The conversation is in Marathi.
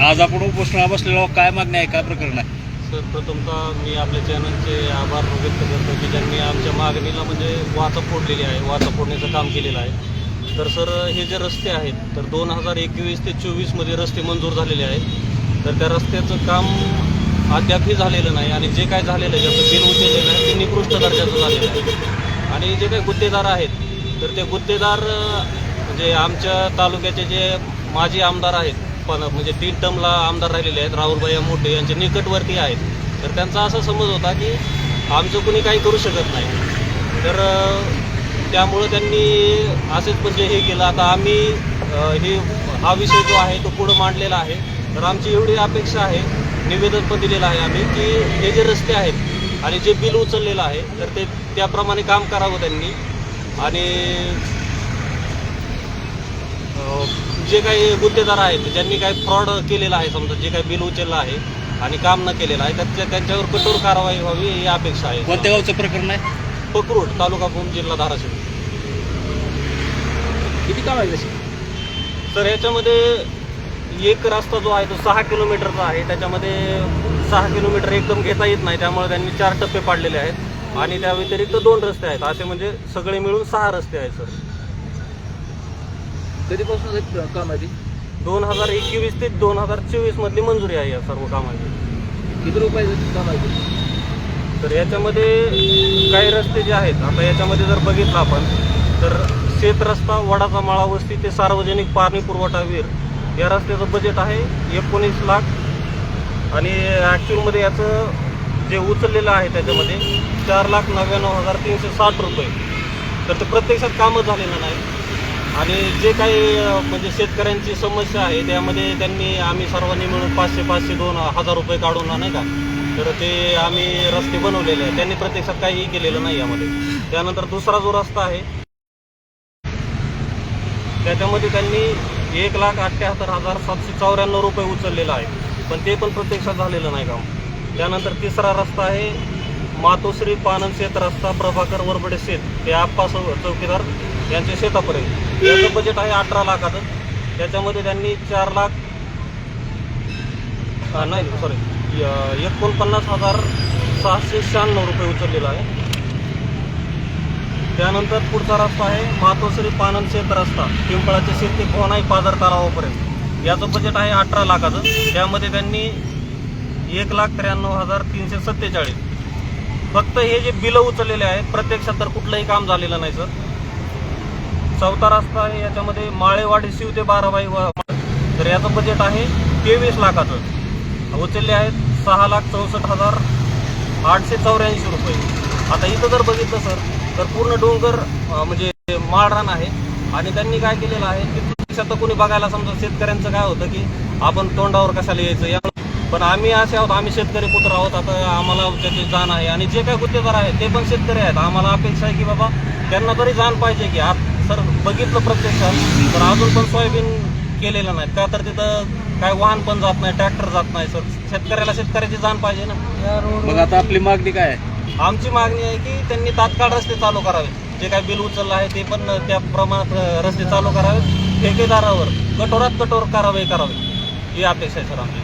आज आपण उपोषणाला बसलेलो काय मागणी आहे, काय प्रकरण आहे? सर, प्रथमतः मी आपल्या चॅनलचे आभार व्यक्त करतो की ज्यांनी आमच्या मागणीला म्हणजे वाचा फोडलेली आहे, वाचा फोडण्याचं काम केलेलं आहे. तर सर, हे जे रस्ते आहेत तर 2021 ते 24मध्ये रस्ते मंजूर झालेले आहेत. तर त्या रस्त्याचं काम अद्यापही झालेलं नाही आणि जे काय झालेलं आहे, ज्याचं बिल उचललेलं आहे ते निकृष्ट दर्जाचं झालेलं आहे. आणि जे काही गुत्तेदार आहेत तर ते गुत्तेदार म्हणजे आमच्या तालुक्याचे जे माजी आमदार आहेत, पण म्हणजे 3 टर्मला आमदार राहिलेले आहेत, राहुलभाई मोठे यांचे निकटवर्ती आहेत. तर त्यांचा असा समज होता की आमचं कुणी काही करू शकत नाही. तर त्यामुळं त्यांनी असेच म्हणजे हे केलं. आता आम्ही हा विषय जो आहे तो पुढं मांडलेला आहे. तर आमची एवढी अपेक्षा आहे, निवेदन पण दिलेलं आहे आम्ही, की हे जे रस्ते आहेत आणि जे बिल उचललेलं आहे तर ते त्याप्रमाणे काम करावं त्यांनी. आणि जे काही गुत्तेदार आहेत ज्यांनी काही फ्रॉड केलेला आहे, समजा जे काही बिल उचललं आहे आणि काम न केलेलं आहे तर त्यांच्यावर कठोर कारवाई व्हावी ही अपेक्षा आहे. कोणत्या गावचं प्रकरण आहे? पकरूड, तालुका भूम, जिल्हा धाराशिव. किती काम आहे तशी? तर ह्याच्यामध्ये एक रस्ता जो आहे तो 6 किलोमीटरचा आहे. त्याच्यामध्ये 6 किलोमीटर एकदम घेता येत नाही, त्यामुळे त्यांनी 4 टप्पे पाडलेले आहेत. आणि त्या व्यतिरिक्त 2 रस्ते आहेत. असे म्हणजे सगळे मिळून 6 रस्ते आहेत. सर, कधीपासून काम आहे? 2021 ते 2024 मधली मंजुरी आहे या सर्व कामाची. किती रुपयाचं काम आहे? तर याच्यामध्ये काही रस्ते जे आहेत, आता याच्यामध्ये जर बघितलं आपण तर शेत रस्ता वडाचा माळा वस्ती ते सार्वजनिक पाणी पुरवठा विहीर या रस्त्याचं बजेट आहे 19 लाख आणि ॲक्च्युअलमध्ये याचं जे उचललेलं आहे त्याच्यामध्ये 4,99,360 रुपये. तर ते प्रत्यक्षात कामं झालेलं नाही. आणि जे काही म्हणजे शेतकऱ्यांची समस्या आहे त्यामध्ये आम्ही सर्वांनी मिळून 500-500 2,000 रुपये काढून नाही का, तर ते आम्ही रस्ते बनवलेले आहेत. त्यांनी प्रत्यक्षात काहीही केलेलं नाही यामध्ये. त्यानंतर दुसरा जो रस्ता आहे त्याच्यामध्ये त्यांनी 1,78,794 रुपये उचललेला आहे, पण ते पण प्रत्यक्षात झालेलं नाही काम. त्यानंतर तिसरा रस्ता आहे मातोश्री पानन शेत रस्ता प्रभाकर वरबडे शेत ते आप्पा चौकीदार यांच्या शेतापर्यंत. याचं बजेट आहे 18 लाखाचं. त्याच्यामध्ये त्यांनी 49,696 रुपये उचललेला आहे. त्यानंतर पुढचा रस्ता आहे मातोश्री पानन शेत रस्ता पिंपळाचे शेत ते कोणाई पादर तलावापर्यंत. याचं बजेट आहे 18 लाखाचं. त्यामध्ये त्यांनी 1,93,347. फक्त हे जे बिलं उचललेले आहेत प्रत्यक्षात तर कुठलंही काम झालेलं नाही. सर, चौथा रस्ता आहे याच्यामध्ये माळेवाडी शिव ते बाराबाई तर याचं बजेट आहे 23 लाखाचं. उचलले आहेत 6,64,884 रुपये. आता इथं जर बघितलं सर तर पूर्ण डोंगर म्हणजे माळरान आहे आणि त्यांनी काय केलेलं आहे की प्रत्यक्षात कोणी बघायला समजा शेतकऱ्यांचं काय होतं की आपण तोंडावर कशाला यायचं या, पण आम्ही असे आहोत, आम्ही शेतकरी पुत्र आहोत. आता आम्हाला त्याची जाण आहे आणि जे काही गुत्तेदार आहेत ते पण शेतकरी आहेत. आम्हाला अपेक्षा आहे की बाबा त्यांना तरी जाण पाहिजे की सर बघितलं प्रत्यक्षात तर अजून पण सोयाबीन केलेलं नाही का, तर तिथं काय वाहन पण जात नाही, ट्रॅक्टर जात नाही. सर, शेतकऱ्याला शेतकऱ्याची जाण पाहिजे ना. मग आता आपली मागणी काय आहे? आमची मागणी आहे की त्यांनी तात्काळ रस्ते चालू करावे. जे काही बिल उचललं आहे ते पण त्या प्रमाणात रस्ते चालू करावे. ठेकेदारावर कठोरात कठोर कारवाई करावी ही अपेक्षा आहे सर आमची.